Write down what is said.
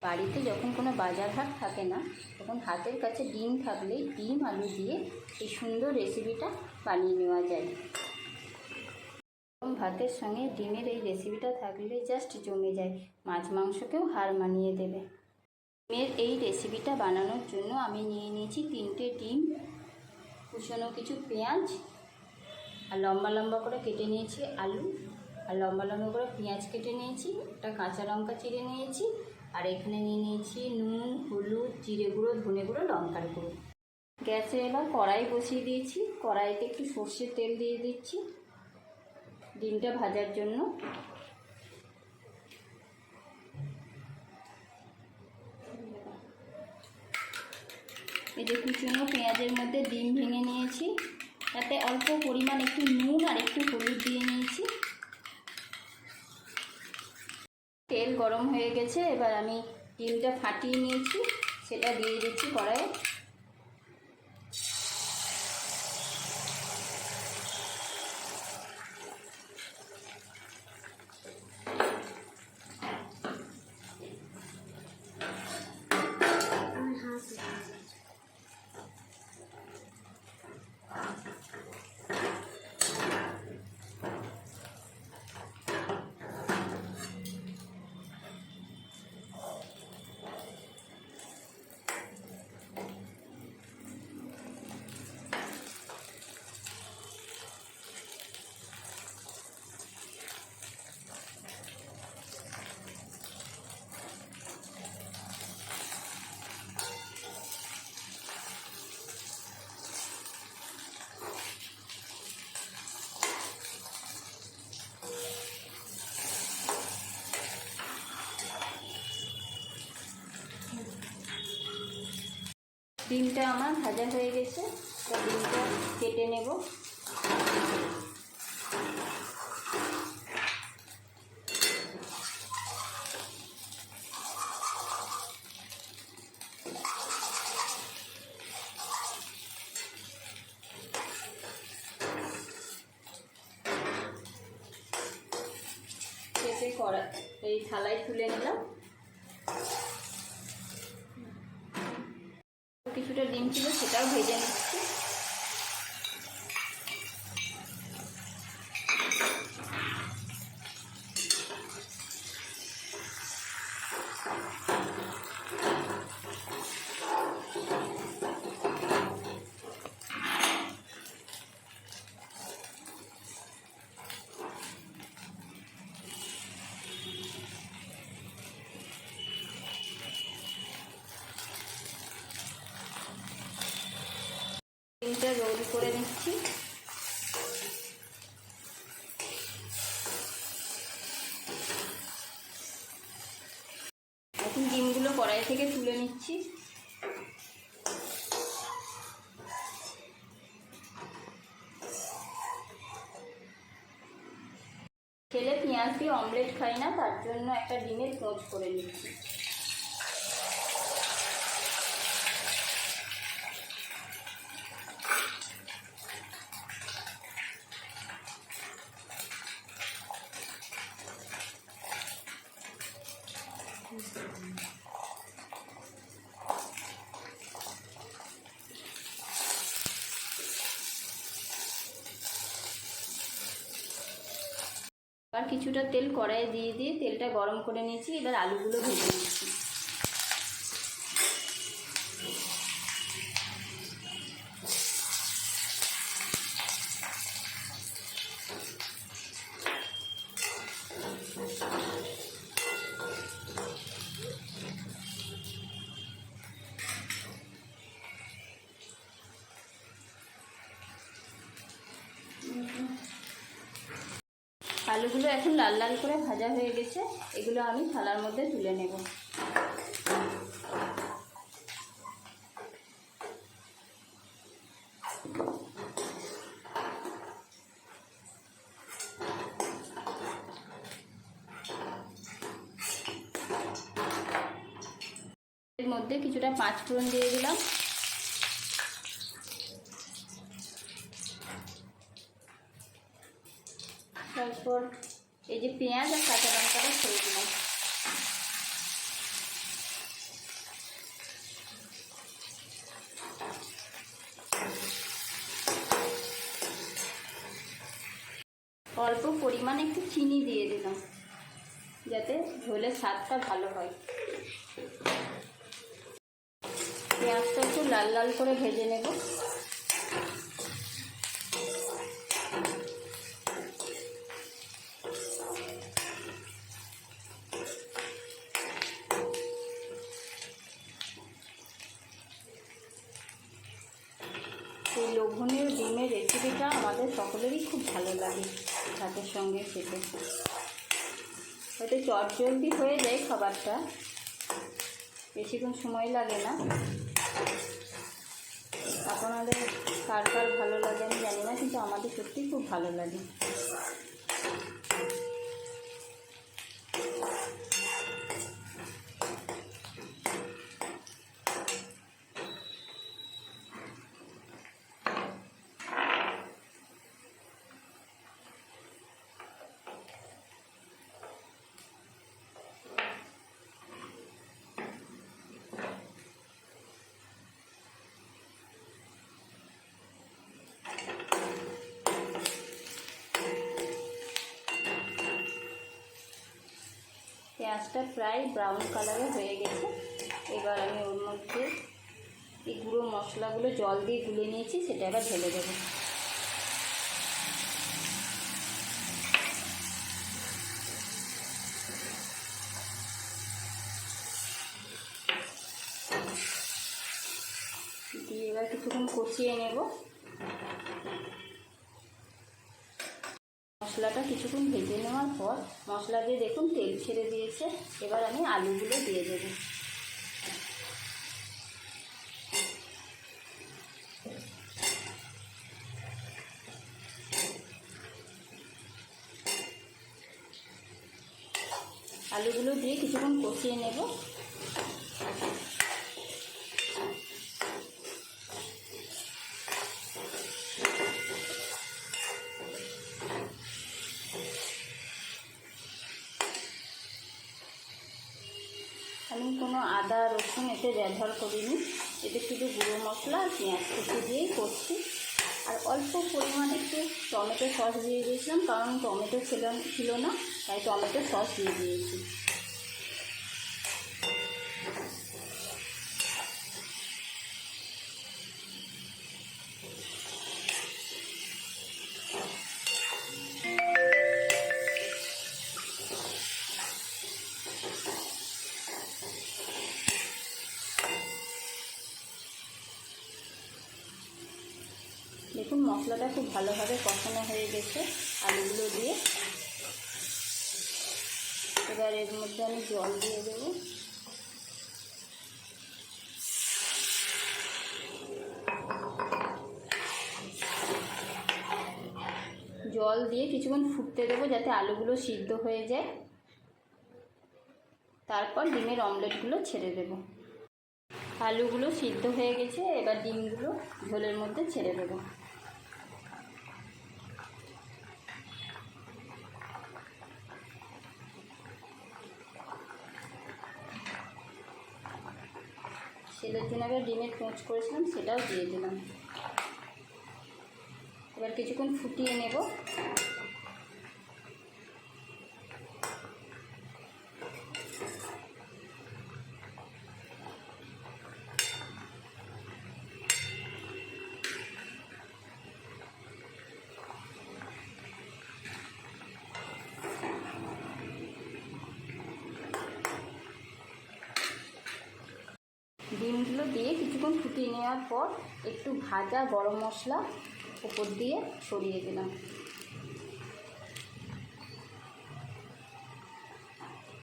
বাড়িতে যখন কোনো বাজার হাট থাকে না, তখন হাতের কাছে ডিম থাকলে ডিম আলু দিয়ে এই সুন্দর রেসিপিটা বানিয়ে নেওয়া যায়। ভাতের সঙ্গে ডিমের এই রেসিপিটা থাকলে জাস্ট জমে যায়, মাছ মাংসকেও হার মানিয়ে দেবে। ডিমের এই রেসিপিটা বানানোর জন্য আমি নিয়ে নিয়েছি 3টে ডিম, কুচনো কিছু পেঁয়াজ, আর লম্বা লম্বা করে কেটে নিয়েছি আলু, আর লম্বা লম্বা করে পেঁয়াজ কেটে নিয়েছি, একটা কাঁচা লঙ্কা চিড়ে নিয়েছি, আর এখানে নিয়ে নিয়েছি নুন, হলুদ, জিরে গুঁড়ো, ধনে গুঁড়ো, লঙ্কার গুঁড়ো। গ্যাসে এবার কড়াই বসিয়ে দিয়েছি, কড়াইতে একটু সর্ষের তেল দিয়ে দিচ্ছি ডিমটা ভাজার জন্য। এই যে কুচনো পেঁয়াজের মধ্যে ডিম ভেঙে নিয়েছি, তাতে অল্প পরিমাণ একটু নুন আর একটু হলুদ দিয়ে নিয়েছি। তেল গরম হয়ে গেছে, এবার আমি ডিমটা ফাটিয়ে নিয়েছি, সেটা দিয়ে দিচ্ছি কড়াইয়ে। ডিমটা আমার ভাজা হয়ে গেছে, তো ডিমটা কেটে নেব। কেটে এই থালায় তুলে নিলাম। কিছুটা ডিম ছিল, সেটাও ভেজে নিচ্ছি। ডিমটা রোল করে নিচ্ছি। এখন ডিমগুলো কড়াই থেকে তুলে নিচ্ছি। ছেলে পেঁয়াজ দিয়ে অমলেট খাই না, তার জন্য একটা ডিমের কোঁচ করে নিচ্ছি। আর কিছুটা তেল কড়াইয়ে দিয়ে তেলটা গরম করে নিয়েছি, এবার আলুগুলো ভেজে নিচ্ছি। আলুগুলো এখন লাল লাল করে ভাজা হয়ে গেছে, এগুলো আমি থালার মধ্যে তুলে নেব। এর মধ্যে কিছুটা 5 ফোড়ন দিয়ে দিলাম। তারপর এই যে পেঁয়াজ আর কাঁচা লঙ্কাটা ছেড়ে দিলাম। পরিমাণে একটু চিনি দিয়ে দিলাম যাতে ঝোলের স্বাদটা ভালো হয়। পেঁয়াজটা একটু লাল লাল করে ভেজে নেব। এই লোভনীয় ডিমের রেসিপিটা আমাদের সকলেরই খুব ভালো লাগে ভাতের সঙ্গে খেতে। হয়তো চটজলদি হয়ে যায় খাবারটা, বেশিক্ষণ সময় লাগে না। আপনাদের কার কার ভালো লাগে আমি জানি না, কিন্তু আমাদের সত্যিই খুব ভালো লাগে। পেঁয়াজটা প্রায় ব্রাউন কালারে হয়ে গেছে। এবার আমি ওর মধ্যে এই গুঁড়ো মশলাগুলো জল দিয়ে গুলে নিয়েছি, সেটা এবার ঢেলে দেবো। দিয়ে এবার কিছুক্ষণ কষিয়ে নেব। মশলাটা কিছুক্ষণ ভেজে নেওয়ার পর মশলা দিয়ে দেখুন তেল ছেড়ে দিয়েছে। এবার আমি আলুগুলো দিয়ে দেব। আলুগুলো দিয়ে কিছুক্ষণ কষিয়ে নেব। আমি কোনো আদা রসুন এতে ব্যবহার করিনি, এতে শুধু গুঁড়ো মশলা আর পেঁয়াজ কুচি দিয়েই করছি। আর অল্প পরিমাণে একটু টমেটো সস দিয়ে দিয়েছিলাম, কারণ টমেটো ছিল না, তাই টমেটো সস দিয়ে দিয়েছি। দেখুন মশলাটা খুব ভালোভাবে কষানো হয়ে গেছে আলুগুলো দিয়ে। এবার এর মধ্যে আমি জল দিয়ে দেব। জল দিয়ে কিছুক্ষণ ফুটতে দেবো যাতে আলুগুলো সিদ্ধ হয়ে যায়। তারপর ডিমের অমলেটগুলো ছেড়ে দেব। আলুগুলো সিদ্ধ হয়ে গেছে, এবার ডিমগুলো ঝোলের মধ্যে ছেড়ে দেব। ছেলের জন্য এবার ডিমের কোঁচ করেছিলাম, সেটাও দিয়ে দিলাম। এবার কিছুক্ষণ ফুটিয়ে নেব। ডিমগুলো দিয়ে কিছুক্ষণ ফুটিয়ে নেওয়ার পর একটু ভাজা গরম মশলা উপর দিয়ে ছড়িয়ে দিলাম।